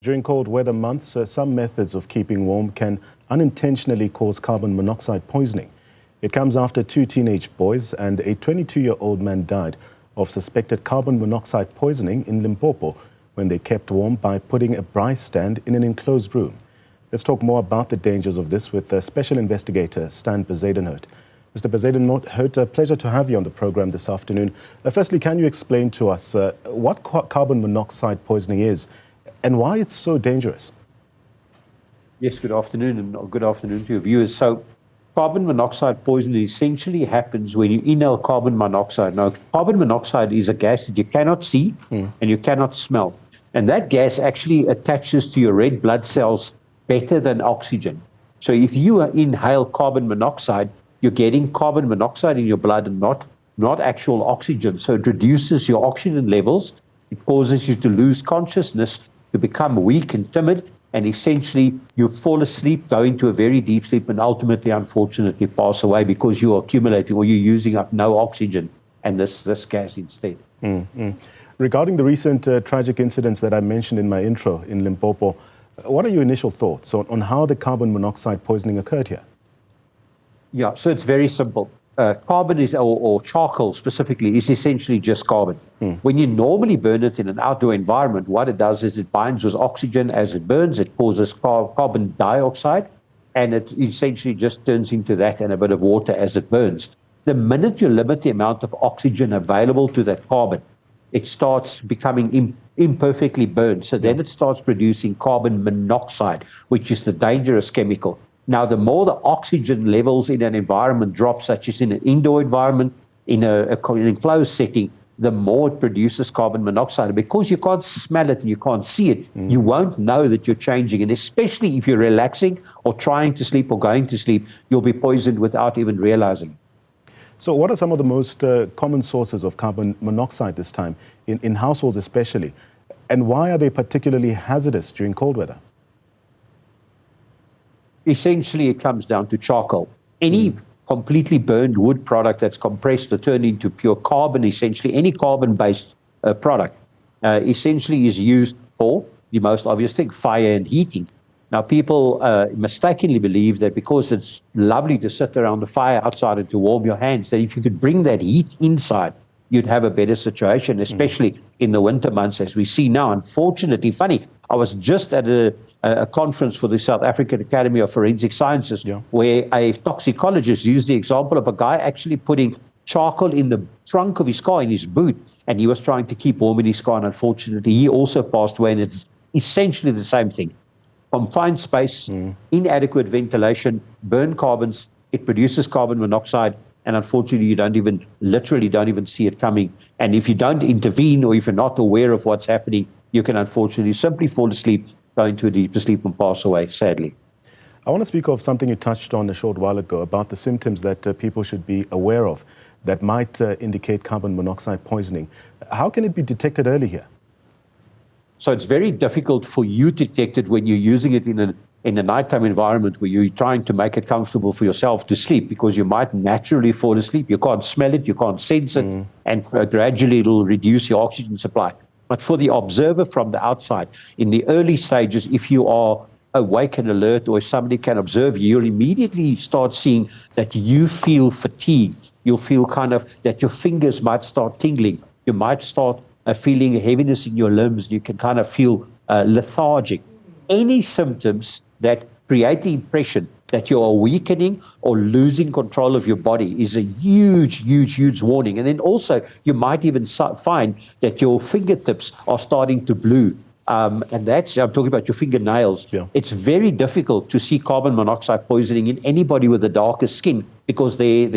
During cold weather months, some methods of keeping warm can unintentionally cause carbon monoxide poisoning. It comes after two teenage boys and a 22-year-old man died of suspected carbon monoxide poisoning in Limpopo when they kept warm by putting a braai stand in an enclosed room. Let's talk more about the dangers of this with Special Investigator Stan Bezuidenhout. Mr. Bezuidenhout, a pleasure to have you on the program this afternoon. Firstly, can you explain to us what carbon monoxide poisoning is and why it's so dangerous? Yes, good afternoon, and good afternoon to your viewers. So, carbon monoxide poisoning essentially happens when you inhale carbon monoxide. Now, carbon monoxide is a gas that you cannot see and you cannot smell. And that gas actually attaches to your red blood cells better than oxygen. So if you inhale carbon monoxide, you're getting carbon monoxide in your blood and not actual oxygen. So it reduces your oxygen levels. It causes you to lose consciousness, to become weak and timid, and essentially you fall asleep, go into a very deep sleep, and ultimately, unfortunately, pass away because you're accumulating or you're using up no oxygen and this gas instead. Regarding the recent tragic incidents that I mentioned in my intro in Limpopo, what are your initial thoughts on how the carbon monoxide poisoning occurred here? Yeah, so it's very simple. Carbon is, or charcoal specifically, is essentially just carbon. When you normally burn it in an outdoor environment, what it does is it binds with oxygen as it burns. It causes carbon dioxide, and it essentially just turns into that and a bit of water as it burns. The minute you limit the amount of oxygen available to that carbon, it starts becoming imperfectly burned. So then it starts producing carbon monoxide, which is the dangerous chemical. Now, the more the oxygen levels in an environment drop, such as in an indoor environment, in an enclosed setting, the more it produces carbon monoxide. Because you can't smell it and you can't see it, you won't know that you're changing. And especially if you're relaxing or trying to sleep or going to sleep, you'll be poisoned without even realizing. So what are some of the most common sources of carbon monoxide this time, in households especially? And why are they particularly hazardous during cold weather? Essentially, it comes down to charcoal. Any completely burned wood product that's compressed or turned into pure carbon, essentially, any carbon-based product, essentially is used for the most obvious thing, fire and heating. Now, people mistakenly believe that because it's lovely to sit around the fire outside and to warm your hands, that if you could bring that heat inside, you'd have a better situation, especially in the winter months, as we see now. Unfortunately, funny, I was just at a conference for the South African Academy of Forensic Sciences, where a toxicologist used the example of a guy actually putting charcoal in the trunk of his car, in his boot, and he was trying to keep warm in his car, and unfortunately, he also passed away, and it's essentially the same thing. Confined space, inadequate ventilation, burn carbons, it produces carbon monoxide, and unfortunately, you literally don't even see it coming. And if you don't intervene or if you're not aware of what's happening, you can unfortunately simply fall asleep, go into a deeper sleep and pass away, sadly. I want to speak of something you touched on a short while ago about the symptoms that people should be aware of that might indicate carbon monoxide poisoning. How can it be detected early here? So it's very difficult for you to detect it when you're using it in a nighttime environment where you're trying to make it comfortable for yourself to sleep, because you might naturally fall asleep. You can't smell it, you can't sense it, and gradually it'll reduce your oxygen supply. But for the observer from the outside, in the early stages, if you are awake and alert, or if somebody can observe you, you'll immediately start seeing that you feel fatigued. You'll feel kind of that your fingers might start tingling. You might start feeling a heaviness in your limbs. You can kind of feel lethargic. Any symptoms that create the impression that you are weakening or losing control of your body is a huge warning. And then also, you might even find that your fingertips are starting to blue. And that's, I'm talking about your fingernails. It's very difficult to see carbon monoxide poisoning in anybody with the darker skin, because their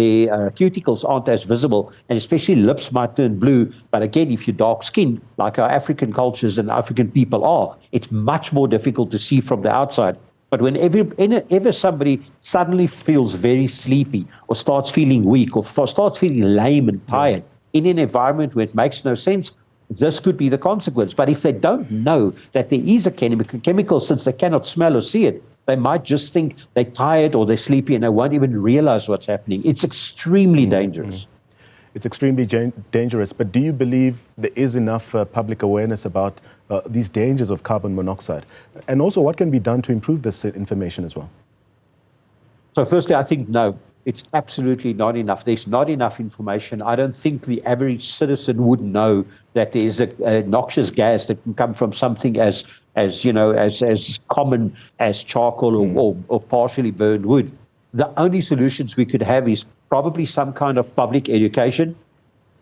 cuticles aren't as visible, and especially lips might turn blue. But again, if you're dark skinned, like our African cultures and African people are, it's much more difficult to see from the outside. But whenever somebody suddenly feels very sleepy or starts feeling weak or starts feeling lame and tired in an environment where it makes no sense, this could be the consequence. But if they don't know that there is a chemical, since they cannot smell or see it, they might just think they're tired or they're sleepy and they won't even realize what's happening. It's extremely dangerous. It's extremely dangerous, but do you believe there is enough public awareness about these dangers of carbon monoxide? And also, what can be done to improve this information as well? So firstly, I think no, it's absolutely not enough. There's not enough information. I don't think the average citizen would know that there is a noxious gas that can come from something as common as charcoal or partially burned wood. The only solutions we could have is probably some kind of public education.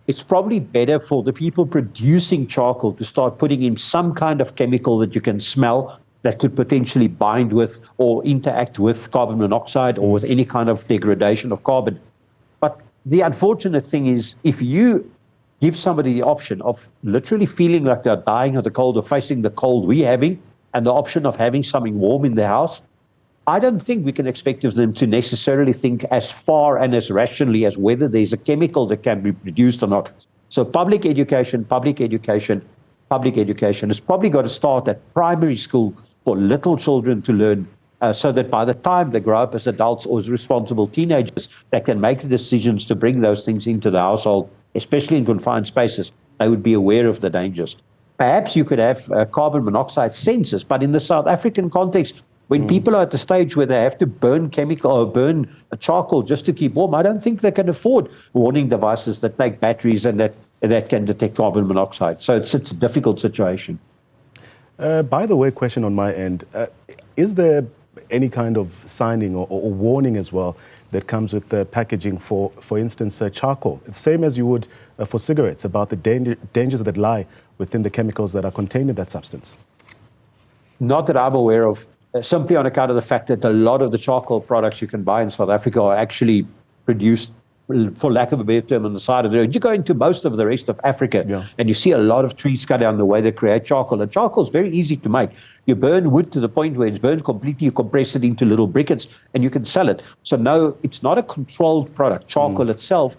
It's probably better for the people producing charcoal to start putting in some kind of chemical that you can smell that could potentially bind with or interact with carbon monoxide or with any kind of degradation of carbon. But the unfortunate thing is, if you give somebody the option of literally feeling like they're dying of the cold or facing the cold we're having, and the option of having something warm in their house, I don't think we can expect of them to necessarily think as far and as rationally as whether there's a chemical that can be produced or not. So public education. It's probably got to start at primary school for little children to learn, so that by the time they grow up as adults or as responsible teenagers, they can make the decisions to bring those things into the household, especially in confined spaces. They would be aware of the dangers. Perhaps you could have carbon monoxide sensors, but in the South African context, when people are at the stage where they have to burn chemical or burn charcoal just to keep warm, I don't think they can afford warning devices that take batteries and that can detect carbon monoxide. So it's a difficult situation. By the way, question on my end, is there any kind of signing or warning as well that comes with the packaging for instance, charcoal? It's the same as you would for cigarettes, about the dangers that lie within the chemicals that are contained in that substance? Not that I'm aware of, simply on account of the fact that a lot of the charcoal products you can buy in South Africa are actually produced, for lack of a better term, on the side of the road. You go into most of the rest of Africa, and you see a lot of trees cut down the way they create charcoal. And charcoal is very easy to make. You burn wood to the point where it's burned completely, you compress it into little briquettes, and you can sell it. So no, it's not a controlled product. Charcoal itself,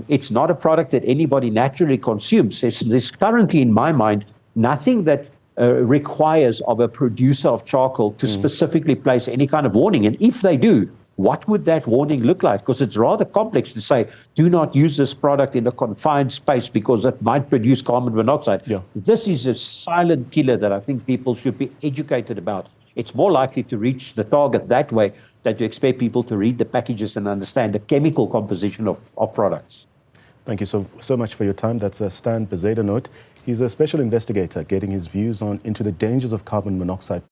it's not a product that anybody naturally consumes. There's currently, in my mind, nothing that requires of a producer of charcoal to specifically place any kind of warning. And if they do, what would that warning look like? Because it's rather complex to say, do not use this product in a confined space because it might produce carbon monoxide. This is a silent killer that I think people should be educated about. It's more likely to reach the target that way than to expect people to read the packages and understand the chemical composition of products. Thank you so much for your time. That's Stan Bezuidenhout. He's a special investigator getting his views into the dangers of carbon monoxide